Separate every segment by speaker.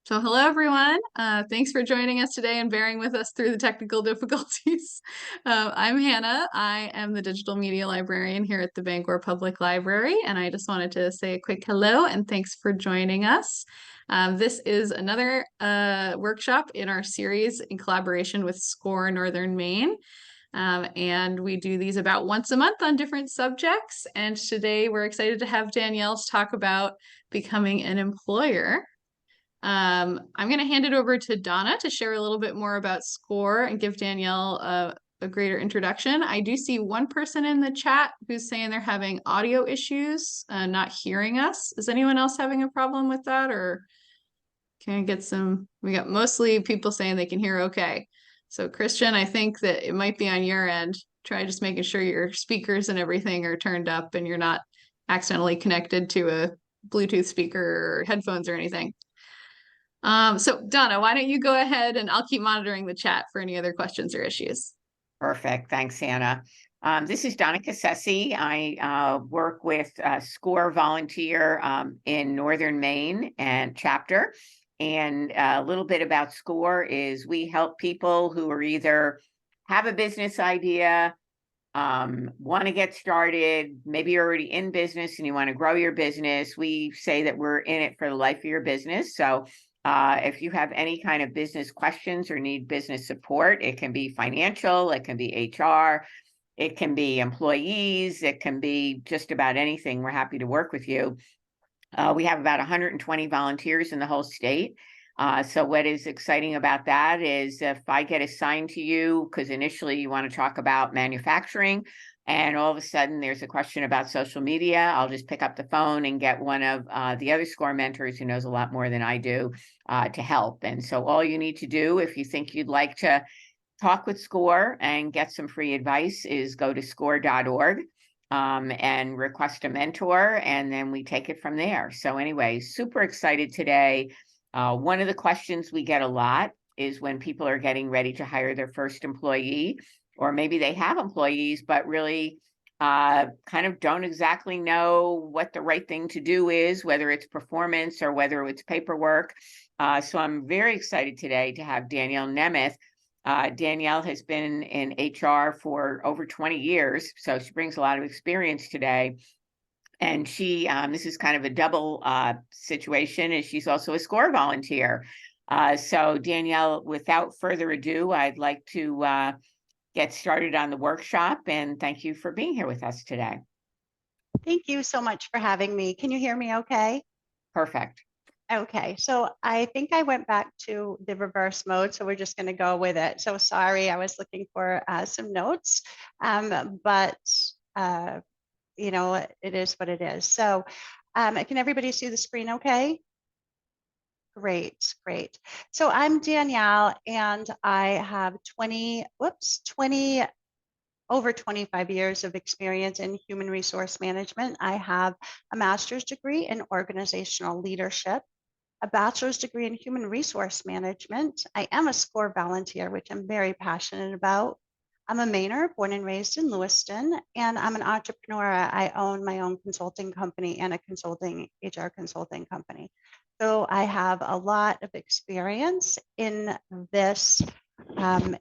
Speaker 1: So hello, everyone. Thanks for joining us today and bearing with us through the technical difficulties. I'm Hannah. I am the digital media librarian here at the Bangor Public Library, and I just wanted to say a quick hello and thanks for joining us. This is another workshop in our series in collaboration with SCORE Northern Maine. And we do these about once a month on different subjects. And today we're excited to have Danielle to talk about becoming an employer. I'm going to hand it over to Donna to share a little bit more about SCORE and give Danielle a greater introduction. I do see one person in the chat who's saying they're having audio issues, not hearing us. Is anyone else having a problem with that, or can I get some? We got mostly people saying they can hear okay. So Christian, I think that it might be on your end. Try just making sure your speakers and everything are turned up and you're not accidentally connected to a Bluetooth speaker or headphones or anything. So Donna, why don't you go ahead and I'll keep monitoring the chat for any other questions or issues.
Speaker 2: Perfect. Thanks, Hannah. This is Donna Cassesi. I work with SCORE Volunteer in Northern Maine and chapter. And a little bit about SCORE is we help people who are either have a business idea, want to get started, maybe you're already in business and you want to grow your business. We say that we're in it for the life of your business. So if you have any kind of business questions or need business support, it can be financial, it can be HR, it can be employees, it can be just about anything. We're happy to work with you. We have about 120 volunteers in the whole state. So what is exciting about that is if I get assigned to you, because initially you want to talk about manufacturing, and all of a sudden there's a question about social media, I'll just pick up the phone and get one of the other SCORE mentors who knows a lot more than I do to help. And so all you need to do, if you think you'd like to talk with SCORE and get some free advice, is go to score.org and request a mentor, and then we take it from there. So anyway, super excited today. One of the questions we get a lot is when people are getting ready to hire their first employee, or maybe they have employees, but really kind of don't exactly know what the right thing to do is, whether it's performance or whether it's paperwork. So I'm very excited today to have Danielle Nemeth. Danielle has been in HR for over 20 years, so she brings a lot of experience today. And she, this is kind of a double situation, and she's also a SCORE volunteer. So Danielle, without further ado, I'd like to get started on the workshop, and thank you for being here with us today.
Speaker 3: Thank you so much for having me. Can you hear me okay?
Speaker 2: Perfect.
Speaker 3: Okay, so I think I went back to the reverse mode, so we're just going to go with it. So sorry, I was looking for some notes, but you know, it is what it is. So can everybody see the screen okay? Great, great. So I'm Danielle, and I have over 25 years of experience in human resource management. I have a master's degree in organizational leadership, a bachelor's degree in human resource management. I am a SCORE volunteer, which I'm very passionate about. I'm a Mainer, born and raised in Lewiston, and I'm an entrepreneur. I own my own consulting company and a HR consulting company. So I have a lot of experience in this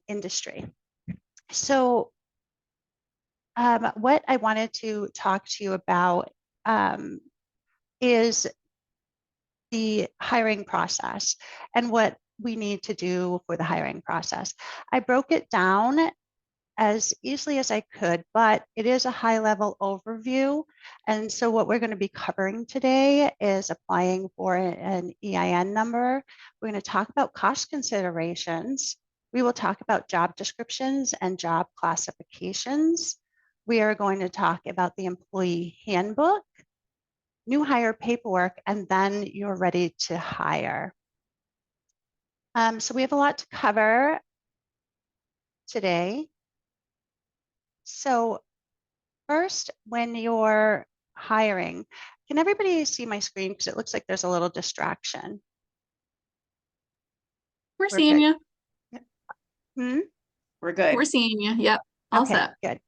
Speaker 3: industry. So what I wanted to talk to you about is the hiring process and what we need to do for the hiring process. I broke it down as easily as I could, but it is a high-level overview. And so what we're going to be covering today is applying for an EIN number. We're going to talk about cost considerations. We will talk about job descriptions and job classifications. We are going to talk about the employee handbook, new hire paperwork, and then you're ready to hire. So we have a lot to cover today. So first, when you're hiring, can everybody see my screen? Because it looks like there's a little distraction.
Speaker 1: We're seeing you.
Speaker 2: We're good.
Speaker 1: We're seeing you. Yep. All set.
Speaker 3: Good.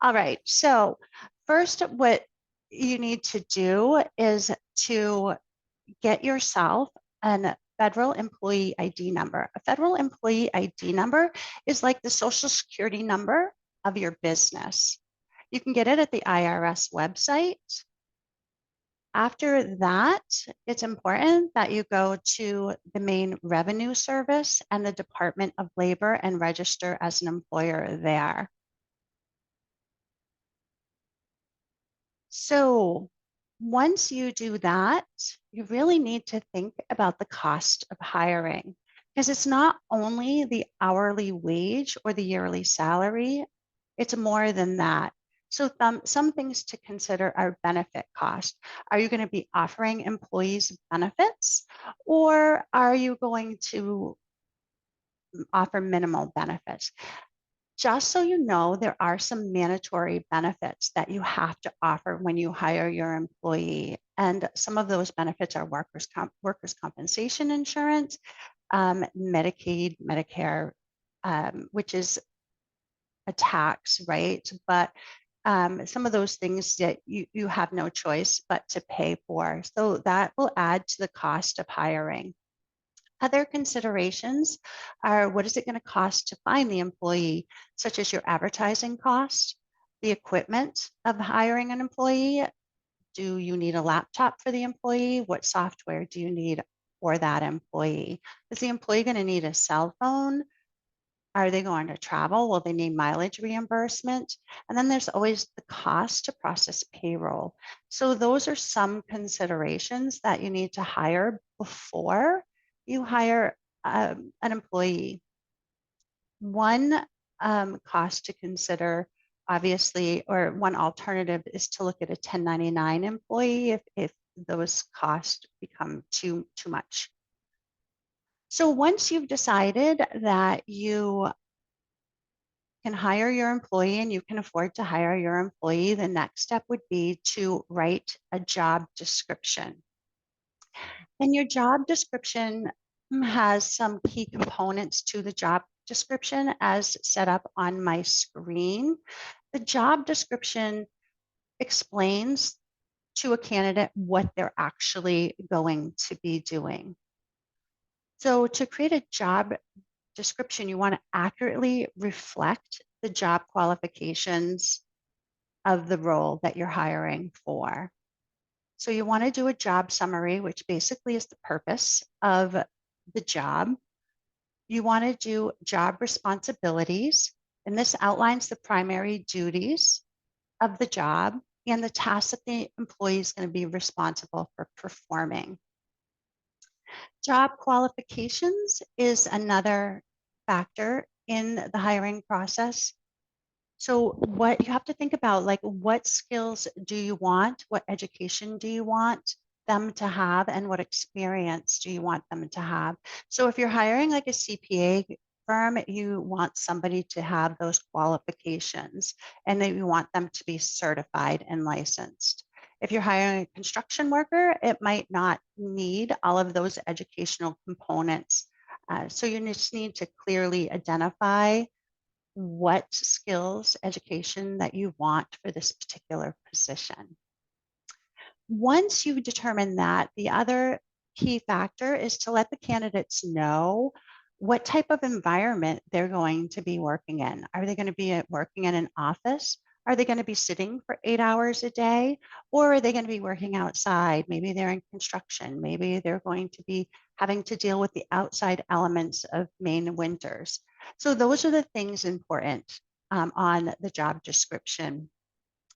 Speaker 3: All right. So first, what you need to do is to get yourself an federal employee ID number. A federal employee ID number is like the social security number of your business. You can get it at the IRS website. After that, it's important that you go to the Maine Revenue Service and the Department of Labor and register as an employer there. So once you do that, you really need to think about the cost of hiring, because it's not only the hourly wage or the yearly salary, it's more than that. So some things to consider are benefit cost. Are you going to be offering employees benefits, or are you going to offer minimal benefits? Just so you know, there are some mandatory benefits that you have to offer when you hire your employee. And some of those benefits are workers' compensation insurance, Medicaid, Medicare, which is a tax, right? But some of those things that you have no choice but to pay for. So that will add to the cost of hiring. Other considerations are, what is it going to cost to find the employee, such as your advertising cost, the equipment of hiring an employee. Do you need a laptop for the employee? What software do you need for that employee? Is the employee going to need a cell phone? Are they going to travel? Will they need mileage reimbursement? And then there's always the cost to process payroll. So those are some considerations that you need to hire before you hire an employee. One cost to consider, obviously, or one alternative is to look at a 1099 employee if those costs become too much. So once you've decided that you can hire your employee and you can afford to hire your employee, the next step would be to write a job description. And your job description has some key components to the job description as set up on my screen. The job description explains to a candidate what they're actually going to be doing. So to create a job description, you want to accurately reflect the job qualifications of the role that you're hiring for. So you want to do a job summary, which basically is the purpose of the job. You want to do job responsibilities, and this outlines the primary duties of the job and the tasks that the employee is going to be responsible for performing. Job qualifications is another factor in the hiring process. So what you have to think about, like, what skills do you want? What education do you want them to have? And what experience do you want them to have? So if you're hiring like a CPA firm, you want somebody to have those qualifications, and then you want them to be certified and licensed. If you're hiring a construction worker, it might not need all of those educational components. So you just need to clearly identify what skills, education that you want for this particular position. Once you've determined that, the other key factor is to let the candidates know what type of environment they're going to be working in. Are they going to be working in an office? Are they going to be sitting for 8 hours a day? Or are they going to be working outside? Maybe they're in construction. Maybe they're going to be having to deal with the outside elements of Maine winters. So those are the things important on the job description.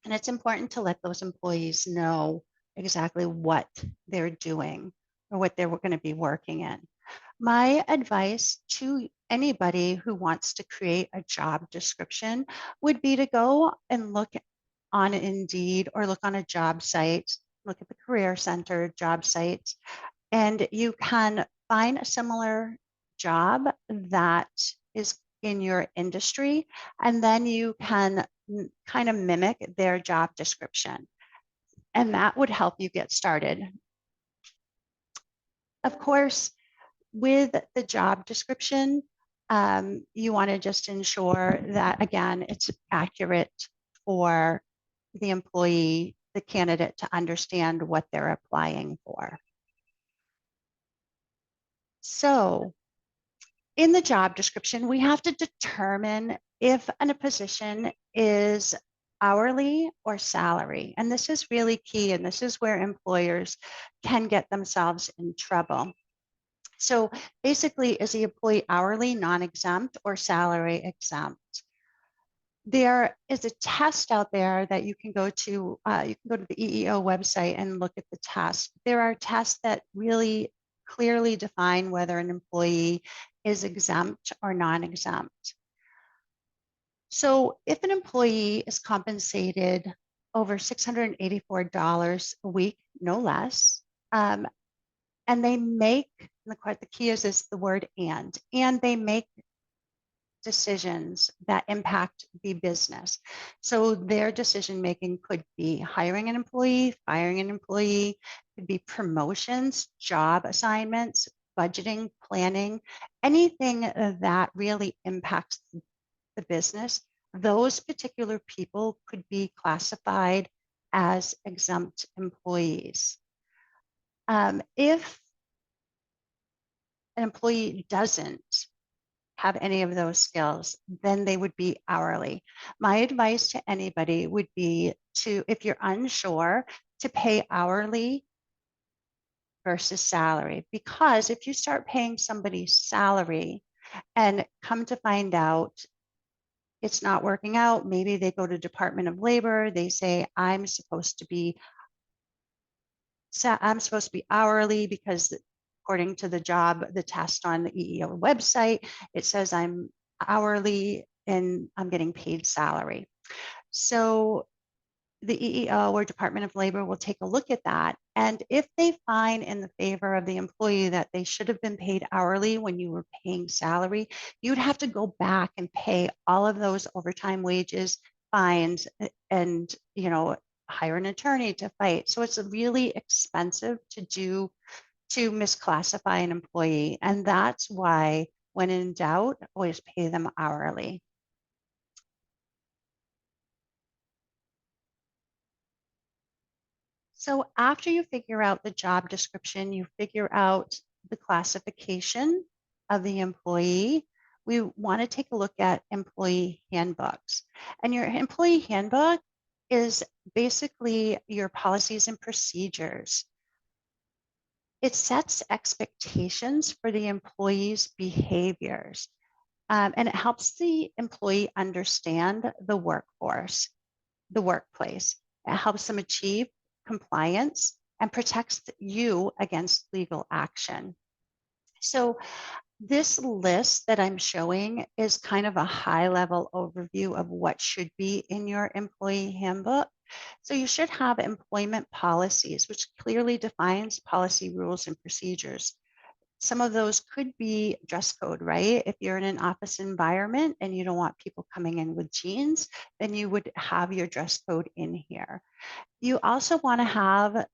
Speaker 3: And it's important to let those employees know exactly what they're doing or what they're going to be working in. My advice to anybody who wants to create a job description would be to go and look on Indeed or look on a job site, look at the Career Center job sites, and you can find a similar job that is in your industry, and then you can kind of mimic their job description. And that would help you get started. Of course, with the job description, you want to just ensure that, again, it's accurate for the employee, the candidate, to understand what they're applying for. So in the job description, we have to determine if a position is hourly or salary. And this is really key. And this is where employers can get themselves in trouble. So basically, is the employee hourly, non-exempt, or salary exempt? There is a test out there that you can go to. You can go to the EEO website and look at the test. There are tests that really clearly define whether an employee is exempt or non-exempt. So if an employee is compensated over $684 a week, no less, and they make, the key is the word and they make decisions that impact the business. So their decision making could be hiring an employee, firing an employee, could be promotions, job assignments, budgeting, planning, anything that really impacts the business. Those particular people could be classified as exempt employees. If an employee doesn't have any of those skills, then they would be hourly. My advice to anybody would be to, if you're unsure, to pay hourly versus salary. Because if you start paying somebody salary and come to find out it's not working out, maybe they go to Department of Labor, they say, I'm supposed to be hourly because according to the test on the EEO website, it says I'm hourly and I'm getting paid salary. So the EEO or Department of Labor will take a look at that. And if they find in the favor of the employee that they should have been paid hourly when you were paying salary, you'd have to go back and pay all of those overtime wages, fines, and, hire an attorney to fight. So it's really expensive to misclassify an employee. And that's why, when in doubt, always pay them hourly. So after you figure out the job description, you figure out the classification of the employee, we want to take a look at employee handbooks. And your employee handbook is basically your policies and procedures. It sets expectations for the employee's behaviors, and it helps the employee understand the workforce, the workplace. It helps them achieve compliance and protects you against legal action. So this list that I'm showing is kind of a high-level overview of what should be in your employee handbook. So you should have employment policies, which clearly defines policy, rules, and procedures. Some of those could be dress code, right? If you're in an office environment and you don't want people coming in with jeans, then you would have your dress code in here. You also want to have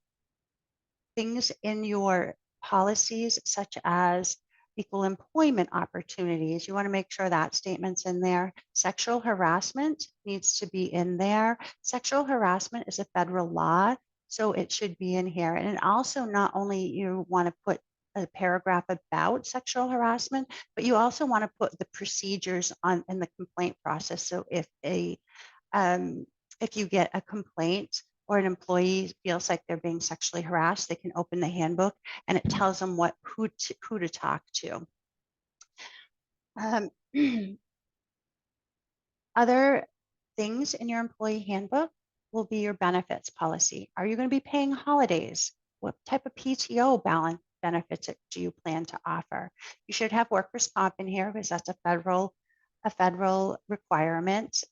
Speaker 3: things in your policies such as equal employment opportunities. You want to make sure that statement's in there. Sexual harassment needs to be in there. Sexual harassment is a federal law, so it should be in here. And also, not only you want to put a paragraph about sexual harassment, but you also want to put the procedures on in the complaint process. So if you get a complaint or an employee feels like they're being sexually harassed, they can open the handbook and it tells them who to talk to. Other things in your employee handbook will be your benefits policy. Are you going to be paying holidays? What type of PTO benefits do you plan to offer? You should have workers' comp in here because that's a federal requirement.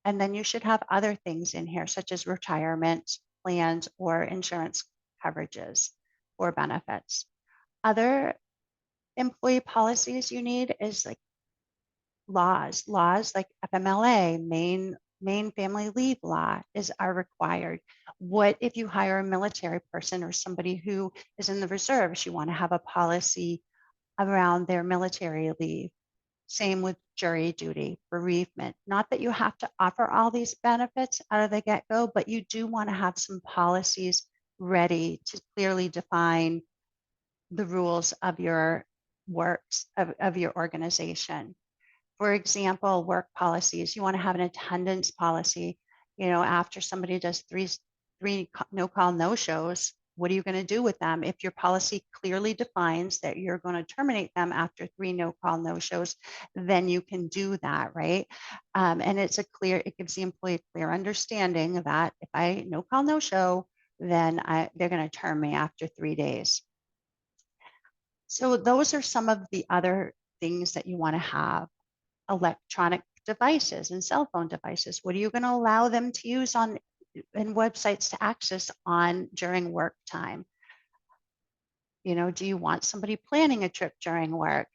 Speaker 3: And then you should have other things in here, such as retirement plans or insurance coverages or benefits. Other employee policies you need is like laws like FMLA, Maine family leave law are required. What if you hire a military person or somebody who is in the reserves? You want to have a policy around their military leave. Same with jury duty, bereavement. Not that you have to offer all these benefits out of the get-go, but you do want to have some policies ready to clearly define the rules of your works of your organization. For example, work policies, you want to have an attendance policy. You know, after somebody does three no call, no shows, what are you going to do with them? If your policy clearly defines that you're going to terminate them after 3 no call, no shows, then you can do that, right? And it gives the employee a clear understanding that if I no call, no show, then they're going to term me after 3 days. So those are some of the other things that you want to have. Electronic devices and cell phone devices. What are you going to allow them to use on and websites to access on during work time? You know, do you want somebody planning a trip during work?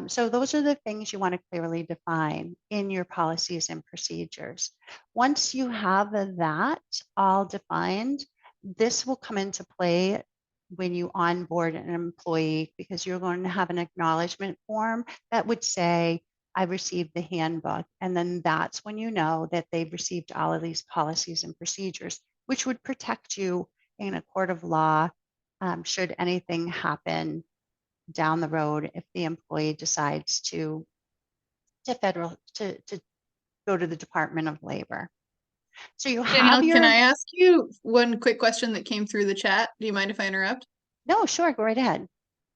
Speaker 3: So those are the things you want to clearly define in your policies and procedures. Once you have that all defined, this will come into play when you onboard an employee, because you're going to have an acknowledgement form that would say, I received the handbook. And then that's when you know that they've received all of these policies and procedures, which would protect you in a court of law should anything happen down the road if the employee decides to go to the Department of Labor. So you have
Speaker 1: Danielle, can
Speaker 3: your,
Speaker 1: I ask you one quick question that came through the chat? Do you mind if I interrupt?
Speaker 3: no, sure, go right ahead.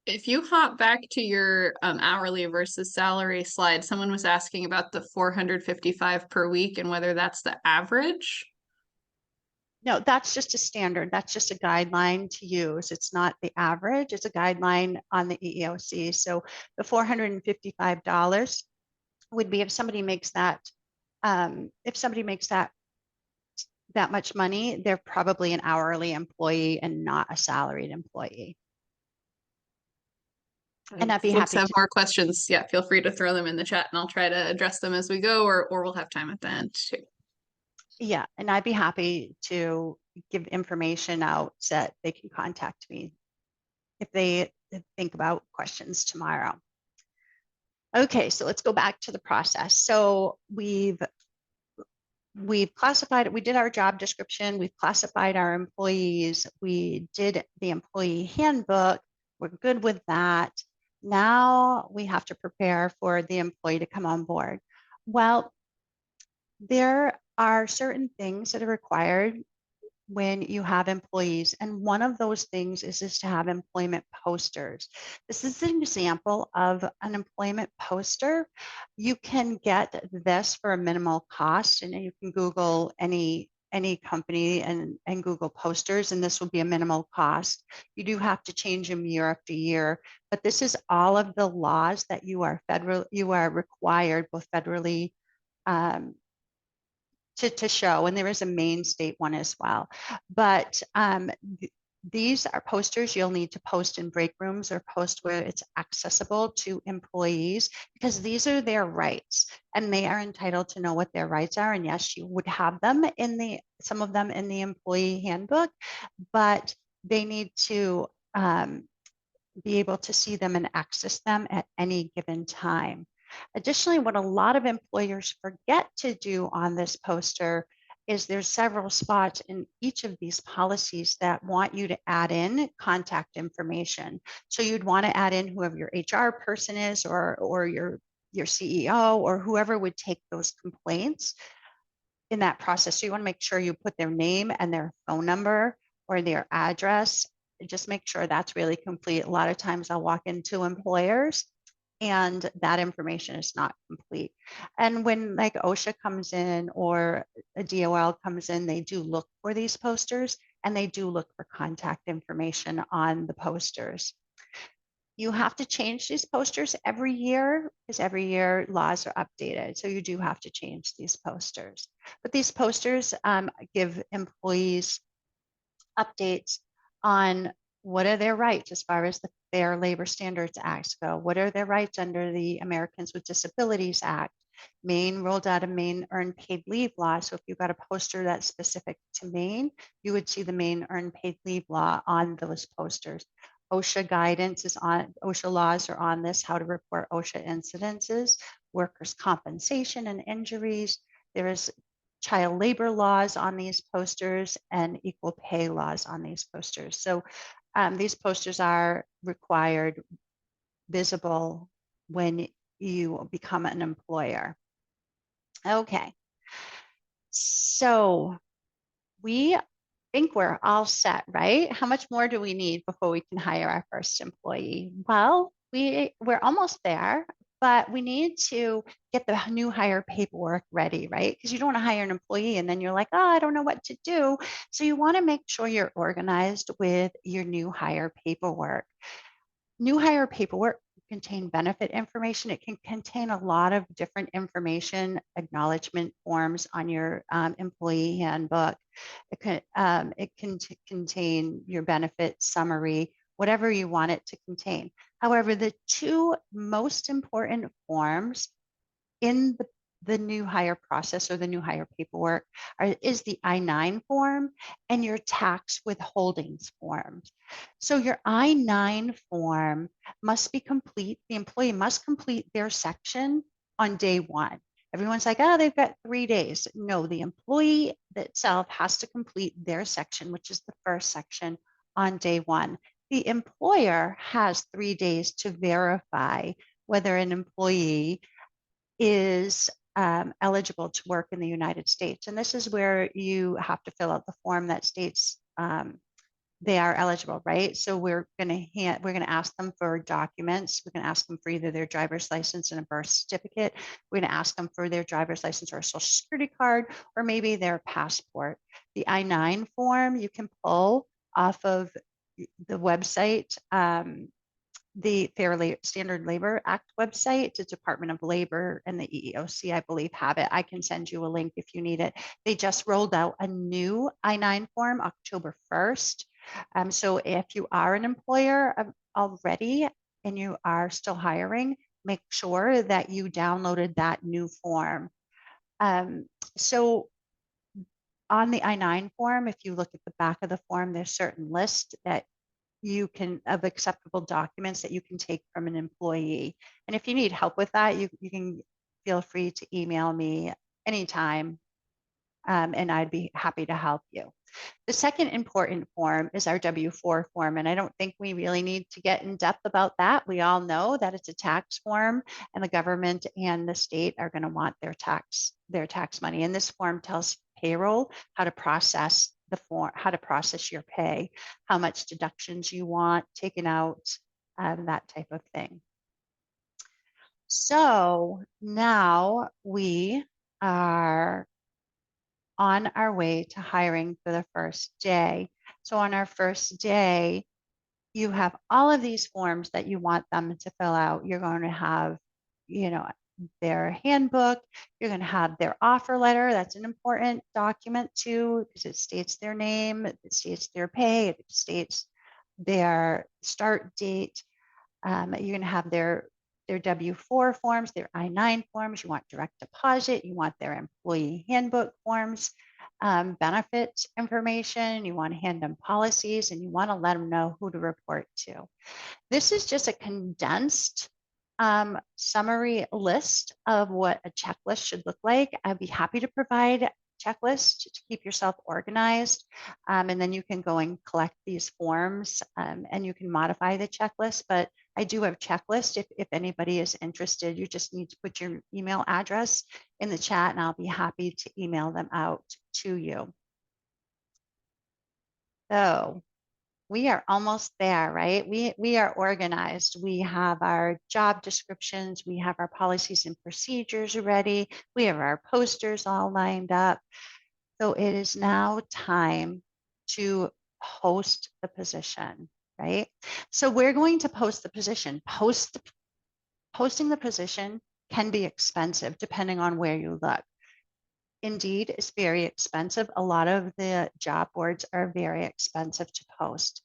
Speaker 1: If you hop back to your hourly versus salary slide, someone was asking about the 455 per week and whether that's the average.
Speaker 3: No, that's just a standard. That's just a guideline to use. It's not the average. It's a guideline on the EEOC. So the $455 would be if somebody makes that, that much money, they're probably an hourly employee and not a salaried employee. And I'd be
Speaker 1: Folks
Speaker 3: happy
Speaker 1: have
Speaker 3: to.
Speaker 1: more questions, yeah, feel free to throw them in the chat and I'll try to address them as we go, or we'll have time at the end too.
Speaker 3: Yeah, and I'd be happy to give information out so that they can contact me if they think about questions tomorrow. Okay, so let's go back to the process. So we've classified, we did our job description, we've classified our employees, we did the employee handbook, we're good with that. Now we have to prepare for the employee to come on board. Well, there are certain things that are required when you have employees. And one of those things is to have employment posters. This is an example of an employment poster. You can get this for a minimal cost, and you can Google any company and Google posters, and this will be a minimal cost. You do have to change them year after year, but this is all of the laws that you are required, both federally to show, and there is a Maine state one as well. But these are posters you'll need to post in break rooms or post where it's accessible to employees, because these are their rights and they are entitled to know what their rights are. And yes, you would have them in some of them in the employee handbook, but they need to be able to see them and access them at any given time. Additionally, what a lot of employers forget to do on this poster is there's several spots in each of these policies that want you to add in contact information. So you'd want to add in whoever your HR person is, or your CEO, or whoever would take those complaints in that process. So you want to make sure you put their name and their phone number or their address. Just make sure that's really complete. A lot of times I'll walk into employers and that information is not complete. And when like OSHA comes in or a DOL comes in, they do look for these posters and they do look for contact information on the posters. You have to change these posters every year because every year laws are updated. So you do have to change these posters. But these posters give employees updates on what are their rights as far as the Fair Labor Standards Act go. What are their rights under the Americans with Disabilities Act? Maine rolled out a Maine earned paid leave law. So if you got a poster that's specific to Maine, you would see the Maine earned paid leave law on those posters. OSHA guidance is on, OSHA laws are on this, how to report OSHA incidences, workers' compensation and injuries. There is child labor laws on these posters and equal pay laws on these posters. So these posters are required, visible when you become an employer. Okay, so we think we're all set, right? How much more do we need before we can hire our first employee? Well, we're almost there, but we need to get the new hire paperwork ready, right? Because you don't want to hire an employee and then you're like, oh, I don't know what to do. So you want to make sure you're organized with your new hire paperwork. New hire paperwork can contain benefit information. It can contain a lot of different information, acknowledgement forms on your employee handbook. It can contain your benefit summary, whatever you want it to contain. However, the two most important forms in the new hire process or the new hire paperwork is the I-9 form and your tax withholdings forms. So your I-9 form must be complete. The employee must complete their section on day one. Everyone's like, oh, they've got 3 days. No, the employee itself has to complete their section, which is the first section, on day one. The employer has 3 days to verify whether an employee is eligible to work in the United States. And this is where you have to fill out the form that states they are eligible, right? So we're going to ask them for documents. We're going to ask them for either their driver's license and a birth certificate. We're going to ask them for their driver's license or a social security card, or maybe their passport. The I-9 form you can pull off of the website, the Standard Labor Act website. The Department of Labor and the EEOC, I believe, have it. I can send you a link if you need it. They just rolled out a new I-9 form October 1st. So if you are an employer already and you are still hiring, make sure that you downloaded that new form. So on the I-9 form, if you look at the back of the form, there's certain lists that you can of acceptable documents that you can take from an employee. And if you need help with that, you can feel free to email me anytime, and I'd be happy to help you. The second important form is our W-4 form, and I don't think we really need to get in depth about that. We all know that it's a tax form, and the government and the state are going to want their tax money. And this form tells payroll how to process the form, how to process your pay, how much deductions you want taken out, that type of thing. So now we are on our way to hiring for the first day. So on our first day, you have all of these forms that you want them to fill out. You're going to have, their handbook. You're going to have their offer letter. That's an important document too, because it states their name, it states their pay, it states their start date. You're going to have their W-4 forms, their I-9 forms. You want direct deposit. You want their employee handbook forms, benefits information. You want to hand them policies, and you want to let them know who to report to. This is just a condensed summary list of what a checklist should look like. I'd be happy to provide checklist to keep yourself organized. And then you can go and collect these forms, and you can modify the checklist. But I do have checklist if anybody is interested. You just need to put your email address in the chat and I'll be happy to email them out to you. So we are almost there, right? We are organized. We have our job descriptions. We have our policies and procedures ready. We have our posters all lined up. So it is now time to post the position, right? So we're going to post the position. Posting the position can be expensive depending on where you look. Indeed, is very expensive. A lot of the job boards are very expensive to post.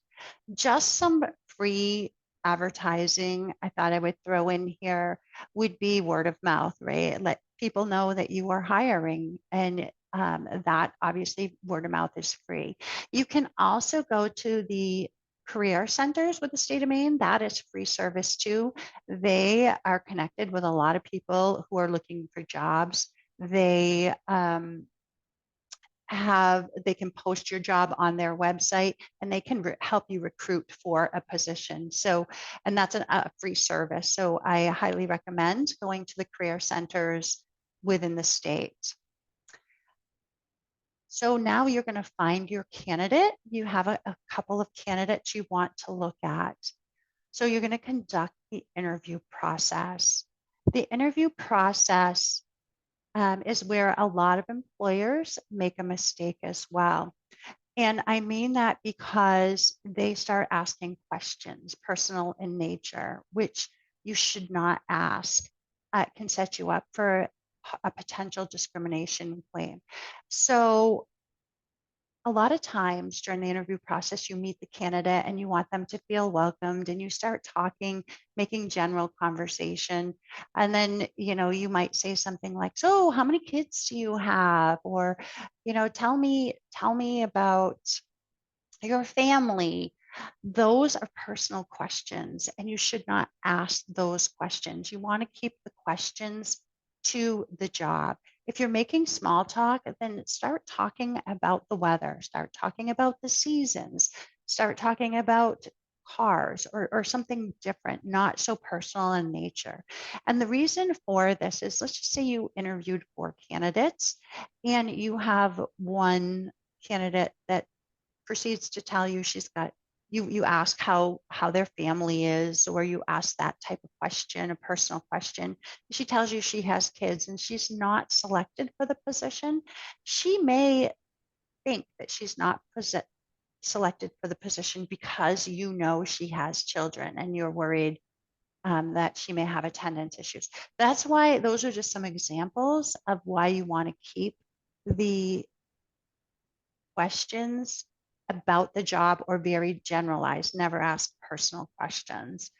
Speaker 3: Just some free advertising I thought I would throw in here would be word of mouth, right? Let people know that you are hiring, and that obviously word of mouth is free. You can also go to the career centers with the state of Maine. That is free service too. They are connected with a lot of people who are looking for jobs. They they can post your job on their website, and they can help you recruit for a position. So, and that's a free service. So I highly recommend going to the career centers within the state. So now you're going to find your candidate. You have a couple of candidates you want to look at. So you're going to conduct the interview process. The interview process is where a lot of employers make a mistake as well. And I mean that because they start asking questions, personal in nature, which you should not ask. It can set you up for a potential discrimination claim. So a lot of times during the interview process, you meet the candidate and you want them to feel welcomed, and you start talking, making general conversation. And then, you might say something like, so how many kids do you have? Or, tell me about your family. Those are personal questions, and you should not ask those questions. You want to keep the questions to the job. If you're making small talk, then start talking about the weather, start talking about the seasons, start talking about cars or something different, not so personal in nature. And the reason for this is, let's just say you interviewed 4 candidates and you have one candidate that proceeds to tell you she's got, you ask how their family is, or you ask that type of question, a personal question. She tells you she has kids and she's not selected for the position. She may think that she's not selected for the position because she has children and you're worried that she may have attendance issues. That's why those are just some examples of why you want to keep the questions about the job or very generalized, never ask personal questions.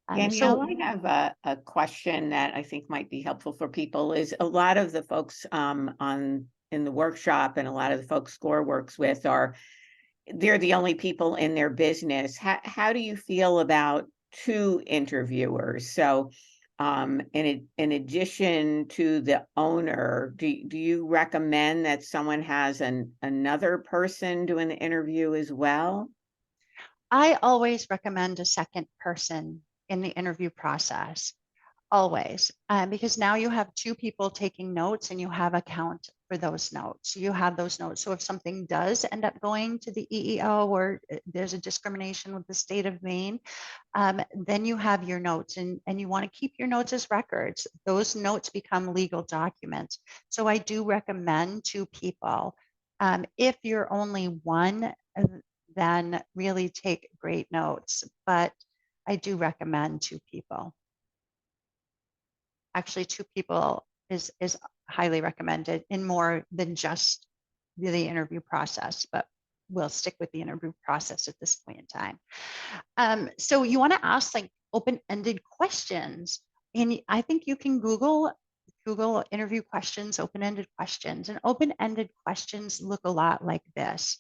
Speaker 2: Danielle, I have a question that I think might be helpful for people. Is a lot of the folks in the workshop, and a lot of the folks SCORE works with, they're the only people in their business. How do you feel about 2 interviewers? So in addition to the owner, do you recommend that someone has another person doing the interview as well?
Speaker 3: I always recommend a second person in the interview process, always, because now you have 2 people taking notes and you have a count for those notes. You have those notes. So if something does end up going to the EEO, or there's a discrimination with the state of Maine, then you have your notes, and you want to keep your notes as records. Those notes become legal documents. So I do recommend 2 people. If you're only one, then really take great notes, but I do recommend 2 people. Actually, 2 people is highly recommended in more than just the interview process, but we'll stick with the interview process at this point in time. So you want to ask like open-ended questions, and I think you can Google interview questions, open-ended questions, and open-ended questions look a lot like this.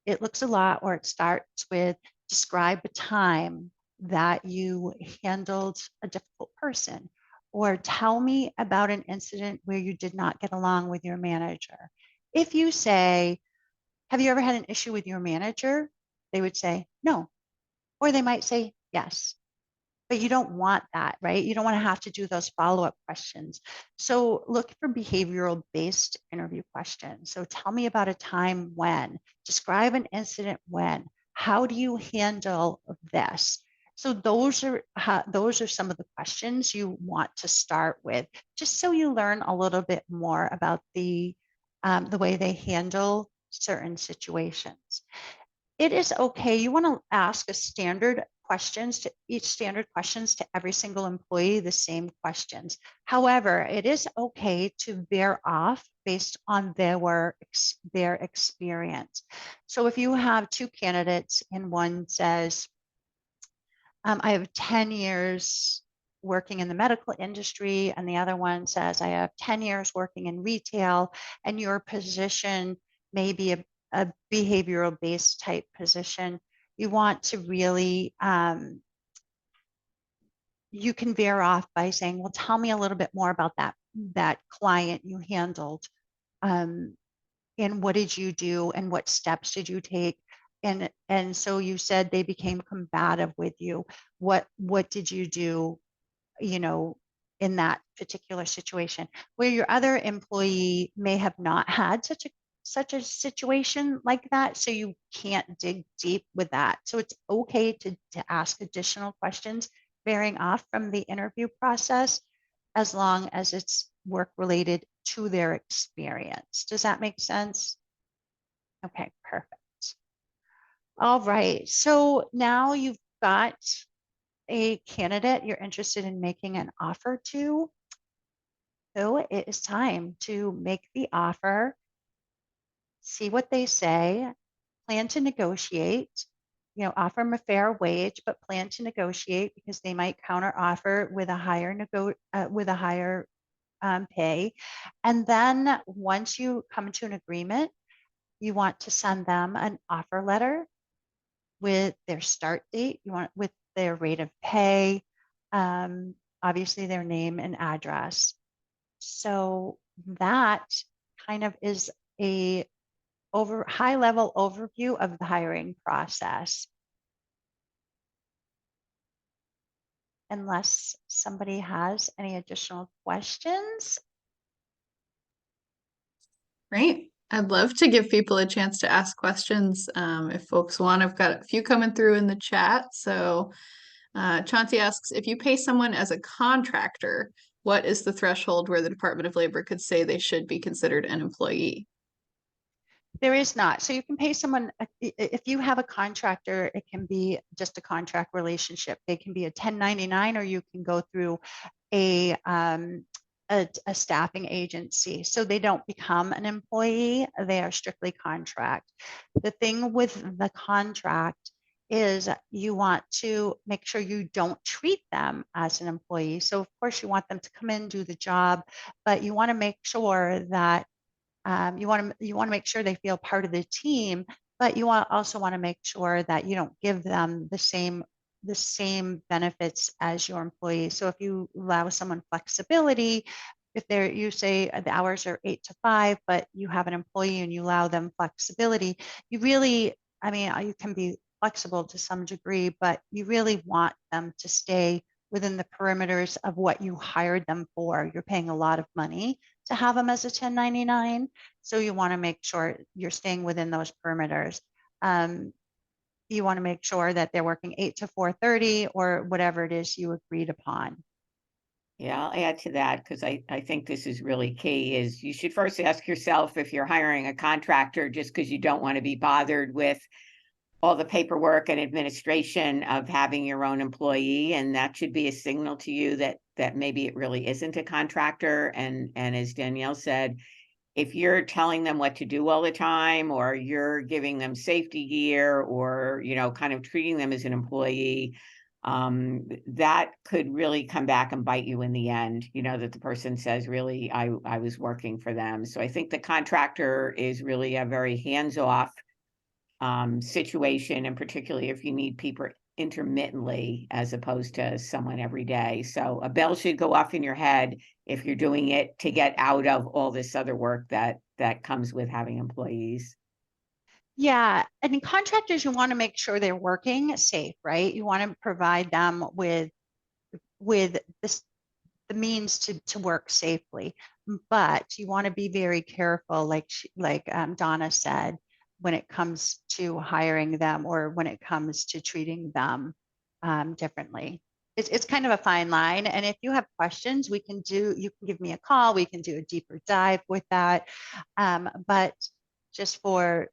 Speaker 3: It looks a lot, or it starts with, describe a time that you handled a difficult person, or tell me about an incident where you did not get along with your manager. If you say, have you ever had an issue with your manager? They would say no, or they might say yes. But you don't want that, right? You don't want to have to do those follow-up questions. So look for behavioral based interview questions. So tell me about a time when, describe an incident when, how do you handle this? So those are some of the questions you want to start with, just so you learn a little bit more about the way they handle certain situations. It is okay. You want to ask standard questions to every single employee, the same questions. However, it is okay to veer off based on their experience. So if you have 2 candidates and one says, I have 10 years working in the medical industry, and the other one says, I have 10 years working in retail, and your position may be a behavioral based type position, you want to really, you can veer off by saying, well, tell me a little bit more about that client you handled. and what did you do and what steps did you take? And so you said they became combative with you. What did you do, you know, in that particular situation where your other employee may have not had such a situation like that, so you can't dig deep with that. So it's okay to ask additional questions bearing off from the interview process, as long as it's work related to their experience. Does that make sense? Okay, perfect. All right, so now you've got a candidate you're interested in making an offer to. So it is time to make the offer, see what they say, plan to negotiate, you know, offer them a fair wage, but plan to negotiate because they might counter offer with a higher pay. And then once you come to an agreement, you want to send them an offer letter with their start date, you want with their rate of pay, obviously their name and address. So that kind of is a high level overview of the hiring process. Unless somebody has any additional questions.
Speaker 1: Great. I'd love to give people a chance to ask questions if folks want. I've got a few coming through in the chat. So Chauncey asks, if you pay someone as a contractor, what is the threshold where the Department of Labor could say they should be considered an employee?
Speaker 3: There is not. So you can pay someone, if you have a contractor, it can be just a contract relationship. They can be a 1099, or you can go through a staffing agency. So they don't become an employee, they are strictly contract. The thing with the contract is you want to make sure you don't treat them as an employee. So of course you want them to come in, do the job, but you want to make sure that you want to make sure they feel part of the team, but you also want to make sure that you don't give them the same benefits as your employees. So if you allow someone flexibility, if you say the hours are 8 to 5, but you have an employee and you allow them flexibility, you really, I mean, you can be flexible to some degree, but you really want them to stay within the perimeters of what you hired them for. You're paying a lot of money to have them as a 1099. So you want to make sure you're staying within those perimeters. You want to make sure that they're working 8 to 4:30 or whatever it is you agreed upon.
Speaker 2: Yeah, I'll add to that because I think this is really key, is you should first ask yourself if you're hiring a contractor just because you don't want to be bothered with all the paperwork and administration of having your own employee, and that should be a signal to you that maybe it really isn't a contractor. And as Danielle said, if you're telling them what to do all the time, or you're giving them safety gear, or kind of treating them as an employee, that could really come back and bite you in the end, that the person says, really, I was working for them. So I think the contractor is really a very hands-off situation, and particularly if you need people intermittently as opposed to someone every day. So a bell should go off in your head if you're doing it to get out of all this other work that comes with having employees.
Speaker 3: Yeah, and contractors, you want to make sure they're working safe, right? You want to provide them with this the means to work safely, but you want to be very careful, like Donna said, when it comes to hiring them or when it comes to treating them differently. It's kind of a fine line, and if you have questions, you can give me a call. We can do a deeper dive with that, but just for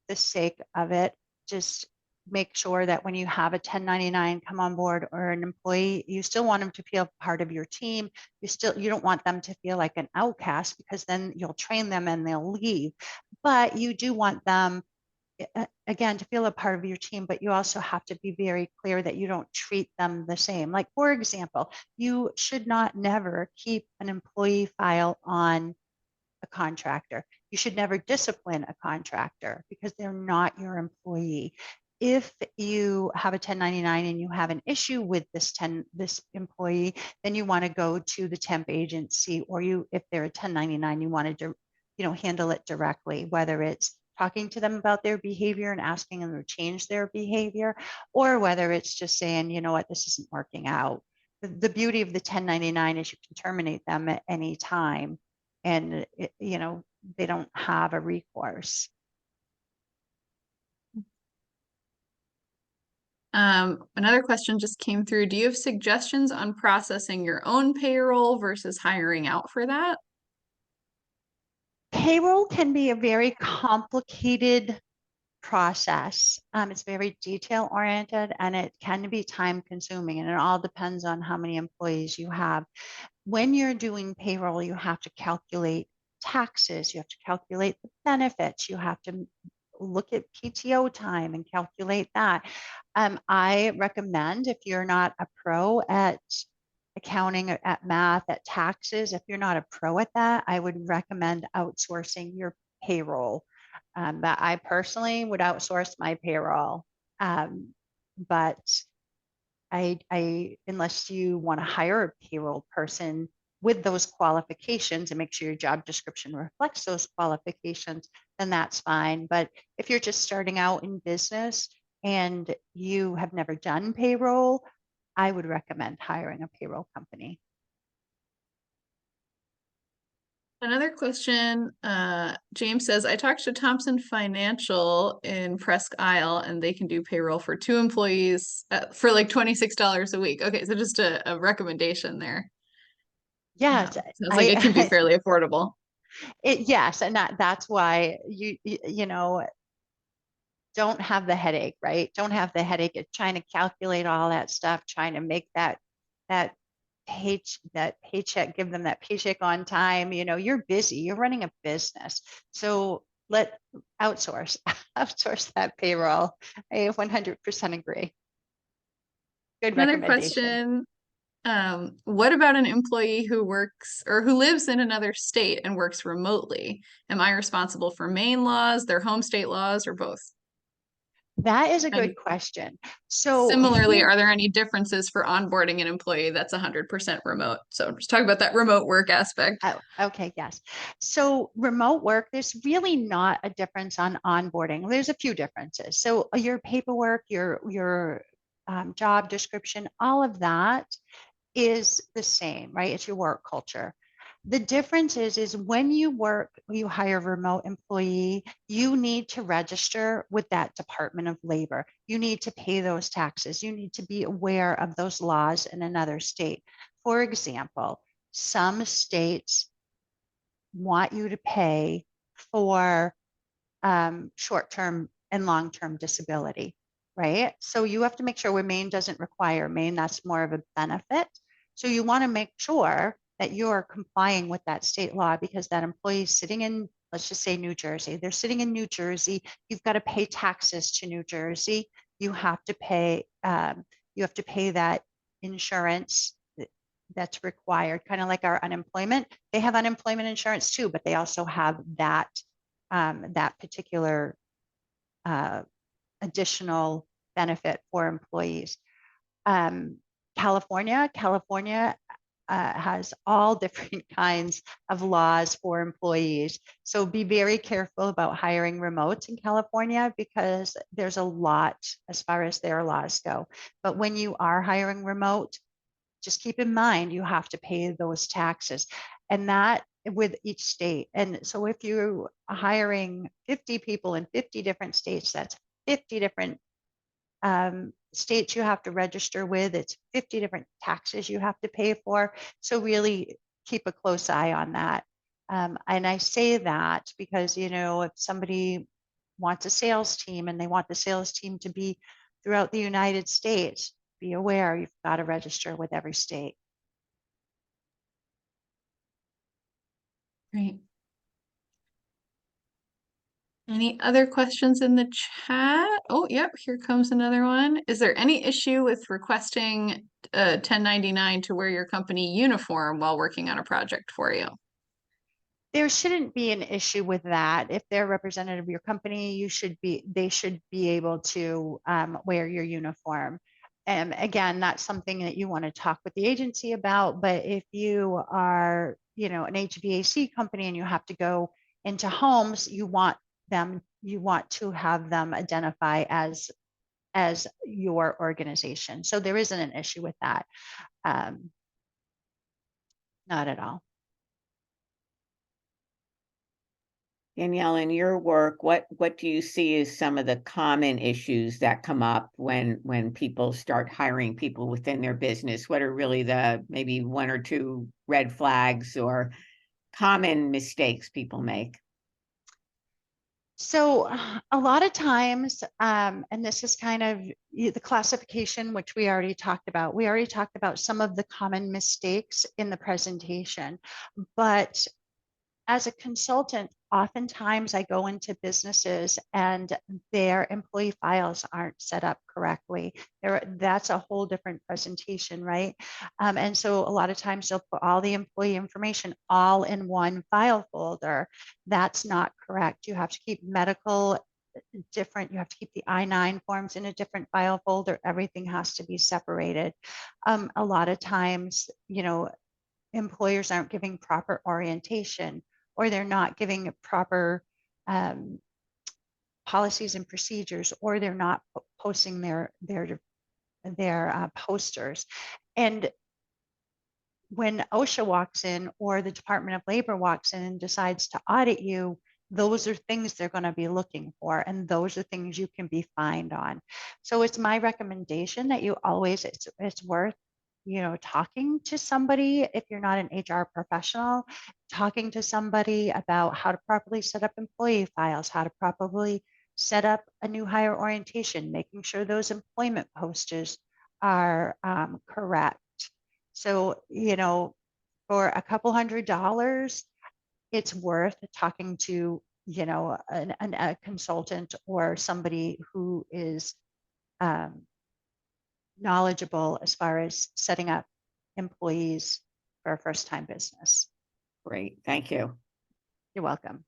Speaker 3: the sake of it, just make sure that when you have a 1099 come on board or an employee, you still want them to feel part of your team. You don't want them to feel like an outcast, because then you'll train them and they'll leave. But you do want them, again, to feel a part of your team, but you also have to be very clear that you don't treat them the same. Like, for example, you should not never keep an employee file on a contractor. You should never discipline a contractor because they're not your employee. If you have a 1099 and you have an issue with this employee, then you want to go to the temp agency, or if they're a 1099, you want to handle it directly, whether it's talking to them about their behavior and asking them to change their behavior, or whether it's just saying, you know what, this isn't working out. The beauty of the 1099 is you can terminate them at any time, and they don't have a recourse.
Speaker 1: Another question just came through. Do you have suggestions on processing your own payroll versus hiring out for that?
Speaker 3: Payroll can be a very complicated process. It's very detail oriented, and it can be time consuming, and it all depends on how many employees you have. When you're doing payroll, you have to calculate taxes, you have to calculate the benefits, you have to look at PTO time and calculate that. I recommend, if you're not a pro at accounting, at math, at taxes, if you're not a pro at that, I would recommend outsourcing your payroll. But I personally would outsource my payroll. But unless you want to hire a payroll person with those qualifications and make sure your job description reflects those qualifications, then that's fine. But if you're just starting out in business and you have never done payroll, I would recommend hiring a payroll company.
Speaker 1: Another question, James says, I talked to Thompson Financial in Presque Isle, and they can do payroll for 2 employees for like $26 a week. Okay, so just a recommendation there.
Speaker 3: Yes,
Speaker 1: sounds like it can be fairly affordable.
Speaker 3: Yes, and that's why you know, don't have the headache, right? Don't have the headache of trying to calculate all that stuff, trying to make that paycheck, give them that paycheck on time. You're busy, you're running a business. So let outsource, outsource that payroll. I 100% agree. Good
Speaker 1: Another
Speaker 3: recommendation.
Speaker 1: question, what about an employee who works or who lives in another state and works remotely? Am I responsible for Maine laws, their home state laws, or both?
Speaker 3: That is a good
Speaker 1: And
Speaker 3: question. So
Speaker 1: similarly,
Speaker 3: here,
Speaker 1: are there any differences for onboarding an employee that's 100% remote? So just talk about that remote work aspect.
Speaker 3: oh, okay, yes. So remote work, there's really not a difference on onboarding. There's a few differences. So your paperwork, your job description, all of that is the same, right? It's your work culture. The difference is when you hire a remote employee, you need to register with that Department of Labor. You need to pay those taxes. You need to be aware of those laws in another state. For example, some states want you to pay for short-term and long-term disability, right? So you have to make sure where Maine doesn't require Maine, that's more of a benefit. So you want to make sure that you're complying with that state law, because that employee is sitting in, let's just say New Jersey, they're sitting in New Jersey. You've got to pay taxes to New Jersey. You have to pay that insurance that's required, kind of like our unemployment. They have unemployment insurance too, but they also have that particular additional benefit for employees. California has all different kinds of laws for employees. So be very careful about hiring remotes in California, because there's a lot as far as their laws go. But when you are hiring remote, just keep in mind you have to pay those taxes, and that with each state. And so if you're hiring 50 people in 50 different states, that's 50 different states you have to register with. It's 50 different taxes you have to pay for. So really keep a close eye on that. And I say that because, if somebody wants a sales team and they want the sales team to be throughout the United States, be aware you've got to register with every state.
Speaker 1: Great. Any other questions in the chat? Oh, yep, here comes another one. Is there any issue with requesting a 1099 to wear your company uniform while working on a project for you?
Speaker 3: There shouldn't be an issue with that. If they're a representative of your company, they should be able to wear your uniform. And again, that's something that you want to talk with the agency about. But if you are, an HVAC company and you have to go into homes, you want to have them identify as your organization. So there isn't an issue with that. Not at all.
Speaker 2: Danielle, in your work, what do you see as some of the common issues that come up when people start hiring people within their business? What are really the maybe one or two red flags or common mistakes people make?
Speaker 3: So a lot of times, and this is kind of the classification, which we already talked about. We already talked about some of the common mistakes in the presentation, but as a consultant, oftentimes I go into businesses and their employee files aren't set up correctly. That's a whole different presentation, right? And so a lot of times they'll put all the employee information all in one file folder. That's not correct. You have to keep medical different. You have to keep the I-9 forms in a different file folder. Everything has to be separated. A lot of times, employers aren't giving proper orientation, or they're not giving proper policies and procedures, or they're not posting their posters. And when OSHA walks in or the Department of Labor walks in and decides to audit you, those are things they're going to be looking for, and those are things you can be fined on. So it's my recommendation that you always, it's worth talking to somebody. If you're not an HR professional, talking to somebody about how to properly set up employee files, how to properly set up a new hire orientation, making sure those employment posters are correct. So, for a couple $100, it's worth talking to, a consultant or somebody who is knowledgeable as far as setting up employees for a first-time business.
Speaker 2: Great, thank you.
Speaker 3: You're welcome.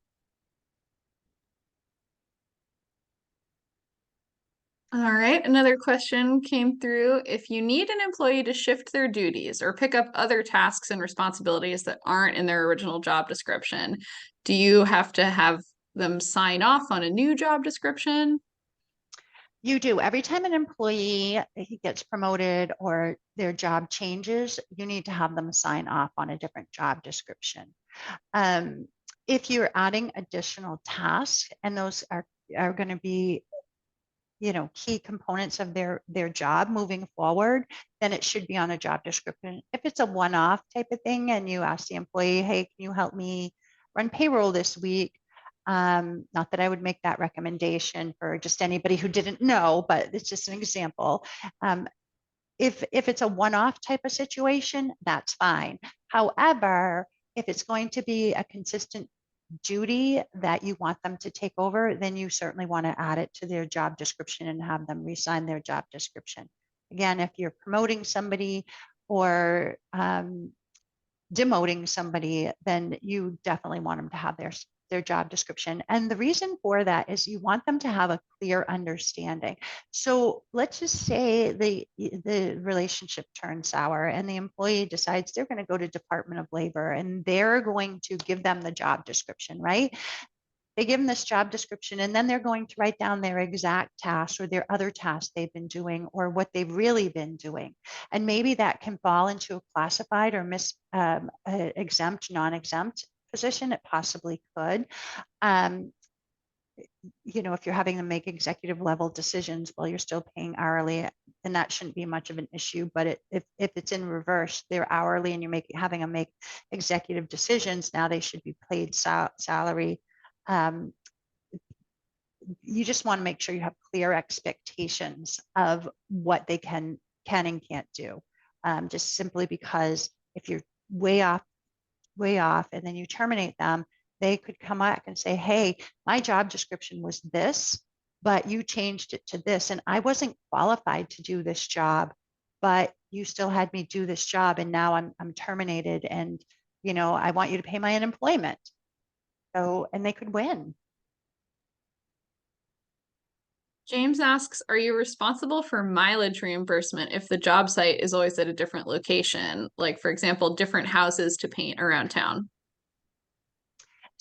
Speaker 1: All right, another question came through. If you need an employee to shift their duties or pick up other tasks and responsibilities that aren't in their original job description, do you have to have them sign off on a new job description?
Speaker 3: You do. Every time an employee he gets promoted or their job changes, you need to have them sign off on a different job description. If you're adding additional tasks, and those are going to be key components of their job moving forward, then it should be on a job description. If it's a one-off type of thing and you ask the employee, hey, can you help me run payroll this week? Not that I would make that recommendation for just anybody who didn't know, but it's just an example. If it's a one-off type of situation, that's fine. However, if it's going to be a consistent duty that you want them to take over, then you certainly want to add it to their job description and have them re-sign their job description. Again, if you're promoting somebody or demoting somebody, then you definitely want them to have their job description. And the reason for that is you want them to have a clear understanding. So let's just say the relationship turns sour and the employee decides they're going to go to Department of Labor and they're going to give them the job description, right? They give them this job description and then they're going to write down their exact tasks or their other tasks they've been doing or what they've really been doing. And maybe that can fall into a classified or exempt, non-exempt position. It possibly could. If you're having them make executive level decisions while you're still paying hourly, then that shouldn't be much of an issue. But if it's in reverse, they're hourly and you're having them make executive decisions, now they should be paid salary. You just want to make sure you have clear expectations of what they can and can't do. Just simply because if you're way off, and then you terminate them, they could come back and say, hey, my job description was this, but you changed it to this. And I wasn't qualified to do this job, but you still had me do this job. And now I'm terminated. And, I want you to pay my unemployment. So, and they could win.
Speaker 1: James asks, are you responsible for mileage reimbursement if the job site is always at a different location? Like, for example, different houses to paint around town?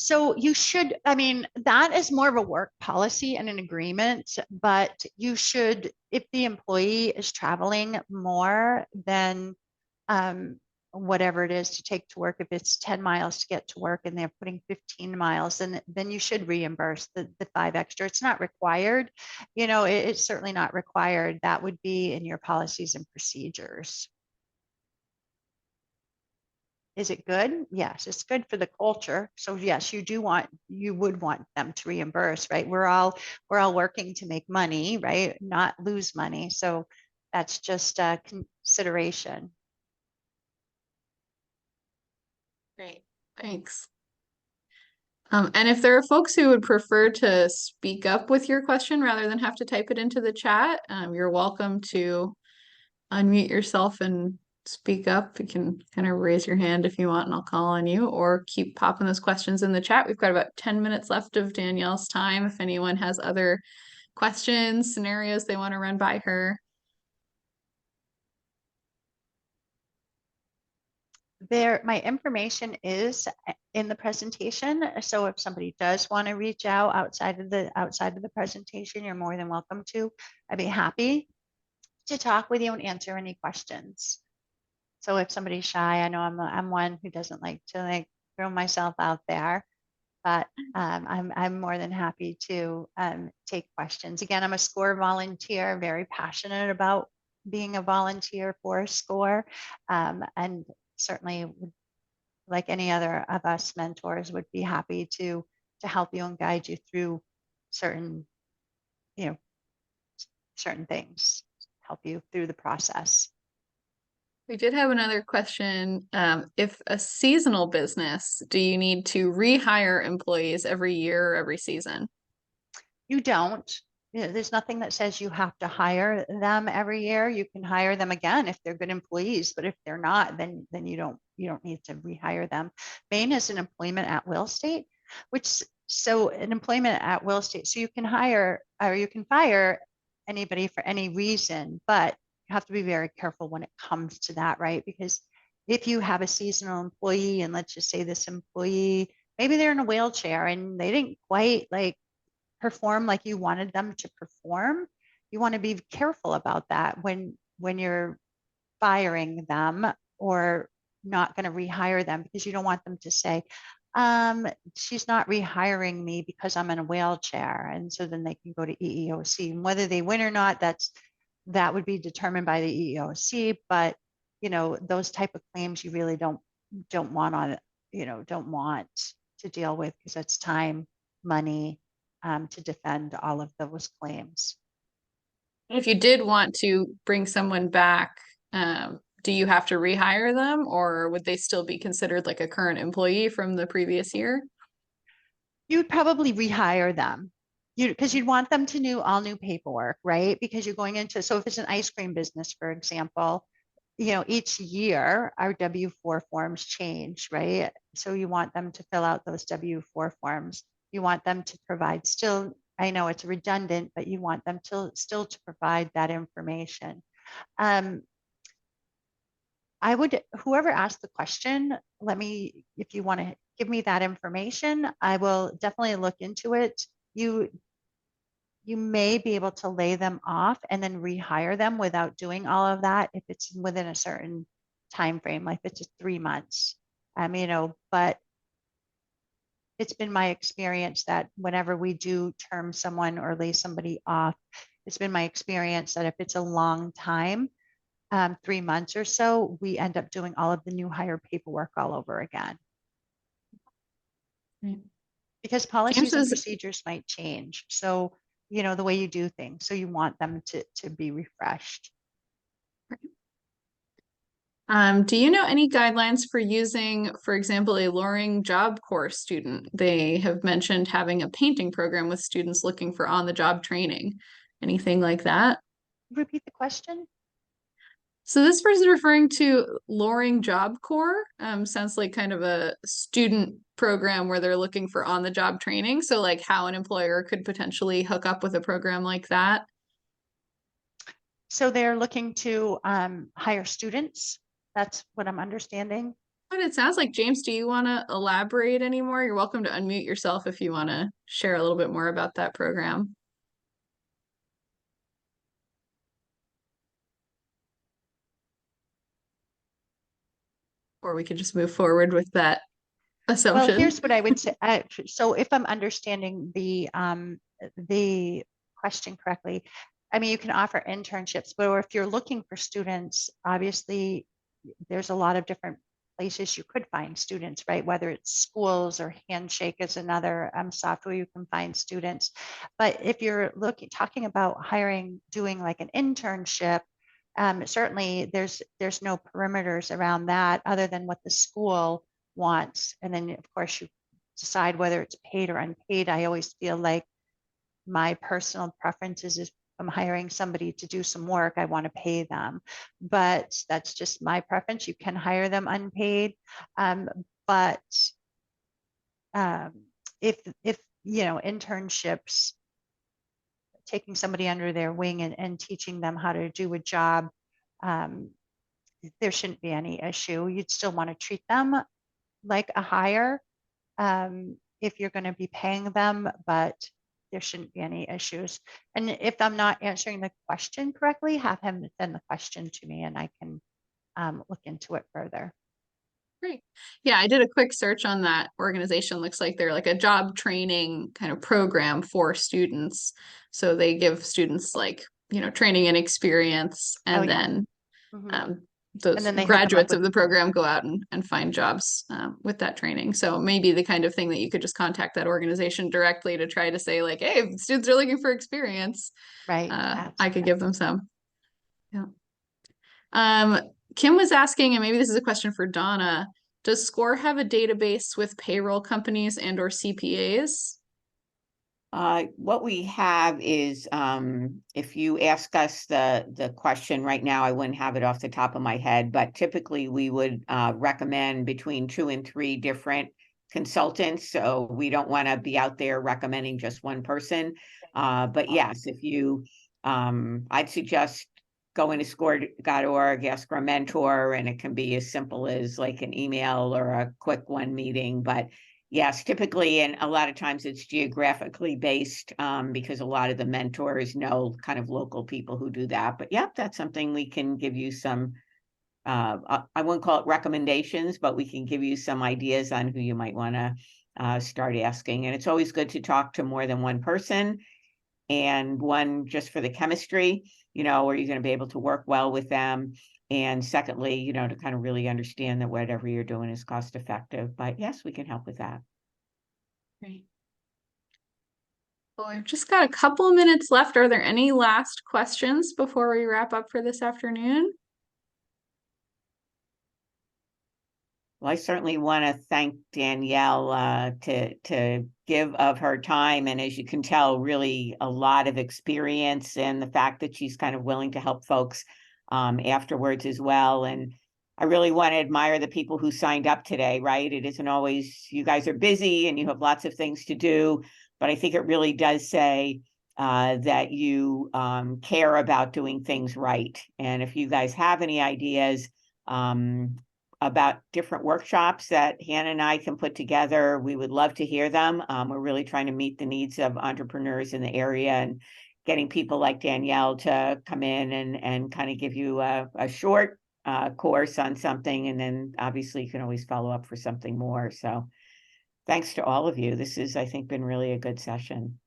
Speaker 3: So you should, I mean, that is more of a work policy and an agreement, but you should, if the employee is traveling more than whatever it is to take to work, if it's 10 miles to get to work and they're putting 15 miles, then you should reimburse the 5 extra. It's not required. It's certainly not required. That would be in your policies and procedures. Is it good? Yes, it's good for the culture. So yes, you would want them to reimburse, right? We're all working to make money, right? Not lose money. So that's just a consideration.
Speaker 1: Great, thanks. And if there are folks who would prefer to speak up with your question rather than have to type it into the chat, you're welcome to unmute yourself and speak up. You can kind of raise your hand if you want, and I'll call on you, or keep popping those questions in the chat. We've got about 10 minutes left of Danielle's time. If anyone has other questions, scenarios they want to run by her.
Speaker 3: My information is in the presentation. So if somebody does want to reach out outside of the presentation, you're more than welcome to. I'd be happy to talk with you and answer any questions. So if somebody's shy, I know I'm one who doesn't like to throw myself out there, but I'm more than happy to take questions. Again, I'm a SCORE volunteer, very passionate about being a volunteer for SCORE, and certainly, like any other of us mentors, would be happy to help you and guide you through certain things, help you through the process.
Speaker 1: We did have another question. If a seasonal business, do you need to rehire employees every year or every season?
Speaker 3: You don't. There's nothing that says you have to hire them every year. You can hire them again if they're good employees, but if they're not, then you don't need to rehire them. Maine is an employment at will state, an employment at will state. So you can hire or you can fire anybody for any reason, but you have to be very careful when it comes to that, right? Because if you have a seasonal employee, and let's just say this employee, maybe they're in a wheelchair and they didn't quite perform like you wanted them to perform, you want to be careful about that when you're firing them or not going to rehire them, because you don't want them to say, she's not rehiring me because I'm in a wheelchair. And so then they can go to EEOC, and whether they win or not, that would be determined by the EEOC. But those type of claims you really don't want to deal with, because that's time, money, to defend all of those claims.
Speaker 1: If you did want to bring someone back, do you have to rehire them, or would they still be considered like a current employee from the previous year?
Speaker 3: You would probably rehire them, because you'd want them to do all new paperwork, right? Because you're going into, so if it's an ice cream business, for example, each year our W-4 forms change, right? So you want them to fill out those W-4 forms. You want them to provide still, I know it's redundant, but you want them still to provide that information. Whoever asked the question, if you want to give me that information, I will definitely look into it. You may be able to lay them off and then rehire them without doing all of that if it's within a certain time frame, like if it's 3 months. But it's been my experience that whenever we do term someone or lay somebody off, it's been my experience that if it's a long time, 3 months or so, we end up doing all of the new hire paperwork all over again.
Speaker 1: Right.
Speaker 3: Because policies and procedures might change. So, the way you do things. So you want them to be refreshed.
Speaker 1: Do you know any guidelines for using, for example, a Loring Job Corps student? They have mentioned having a painting program with students looking for on-the-job training. Anything like that?
Speaker 3: Repeat the question.
Speaker 1: So this person is referring to Loring Job Corps. Sounds like kind of a student program where they're looking for on-the-job training. So like how an employer could potentially hook up with a program like that.
Speaker 3: So they're looking to hire students. That's what I'm understanding.
Speaker 1: But it sounds like, James, do you want to elaborate anymore? You're welcome to unmute yourself if you want to share a little bit more about that program. Or we could just move forward with that
Speaker 3: Well,
Speaker 1: assumption.
Speaker 3: here's what I would say. So if I'm understanding the question correctly, I mean, you can offer internships, but if you're looking for students, obviously there's a lot of different places you could find students, right? Whether it's schools or Handshake is another software you can find students. But if you're talking about hiring, doing like an internship, certainly there's no perimeters around that other than what the school wants. And then of course you decide whether it's paid or unpaid. I always feel like my personal preference is if I'm hiring somebody to do some work, I want to pay them. But that's just my preference. You can hire them unpaid. But um, if you know, internships, taking somebody under their wing and teaching them how to do a job, um, there shouldn't be any issue. You'd still want to treat them like a hire if you're going to be paying them, but there shouldn't be any issues. And if I'm not answering the question correctly, have him send the question to me and I can look into it further.
Speaker 1: Great. Yeah, I did a quick search on that organization. Looks like they're like a job training kind of program for students. So they give students like, training and experience,
Speaker 3: Oh
Speaker 1: and
Speaker 3: yeah.
Speaker 1: then
Speaker 3: Mhm.
Speaker 1: um,
Speaker 3: And
Speaker 1: those
Speaker 3: then they hook them up
Speaker 1: graduates
Speaker 3: with,
Speaker 1: of the program go out and find jobs with that training. So maybe the kind of thing that you could just contact that organization directly to try to say like, hey, if students are looking for experience,
Speaker 3: right.
Speaker 1: I could give them some. Yeah. Um, Kim was asking, and maybe this is a question for Donna, does SCORE have a database with payroll companies and or CPAs?
Speaker 2: What we have is, if you ask us the question right now, I wouldn't have it off the top of my head, but typically we would recommend between 2 and 3 different consultants. So we don't want to be out there recommending just one person. But yes, if you, I'd suggest going to score.org, ask for a mentor, and it can be as simple as like an email or a quick one meeting. But yes, typically, and a lot of times it's geographically based because a lot of the mentors know kind of local people who do that. But yeah, that's something we can give you some, I won't call it recommendations, but we can give you some ideas on who you might want to start asking. And it's always good to talk to more than one person, and one just for the chemistry, are you going to be able to work well with them? And secondly, to kind of really understand that whatever you're doing is cost effective. But yes, we can help with that.
Speaker 1: Great. Well, we've just got a couple of minutes left. Are there any last questions before we wrap up for this afternoon?
Speaker 2: Well, I certainly want to thank Danielle to give of her time, and as you can tell, really a lot of experience, and the fact that she's kind of willing to help folks afterwards as well. And I really want to admire the people who signed up today, right? It isn't always, you guys are busy and you have lots of things to do, but I think it really does say that you care about doing things right. And if you guys have any ideas, about different workshops that Hannah and I can put together, we would love to hear them. We're really trying to meet the needs of entrepreneurs in the area, and getting people like Danielle to come in and kind of give you a short course on something. And then obviously you can always follow up for something more. So thanks to all of you. This has, I think, been really a good session.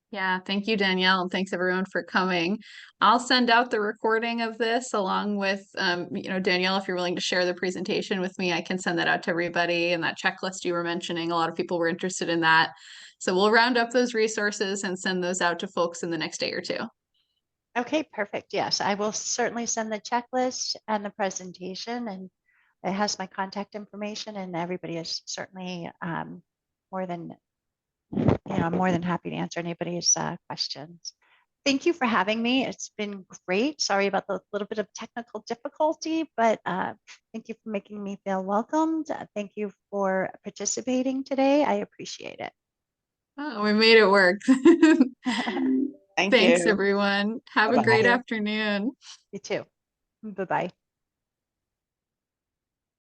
Speaker 1: Yeah, thank you, Danielle, and thanks everyone for coming. I'll send out the recording of this along with, Danielle, if you're willing to share the presentation with me, I can send that out to everybody. And that checklist you were mentioning, a lot of people were interested in that. So we'll round up those resources and send those out to folks in the next day or two.
Speaker 3: Okay, perfect. Yes, I will certainly send the checklist and the presentation, and it has my contact information, and everybody is certainly more than I'm more than happy to answer anybody's questions. Thank you for having me. It's been great. Sorry about the little bit of technical difficulty, but thank you for making me feel welcomed. Thank you for participating today. I appreciate it.
Speaker 1: Oh, we made it work.
Speaker 2: Thank
Speaker 1: Thanks,
Speaker 2: you.
Speaker 1: everyone. Have a
Speaker 3: Thank
Speaker 1: great
Speaker 2: Bye-bye.
Speaker 3: you.
Speaker 1: afternoon.
Speaker 3: You too. Bye-bye.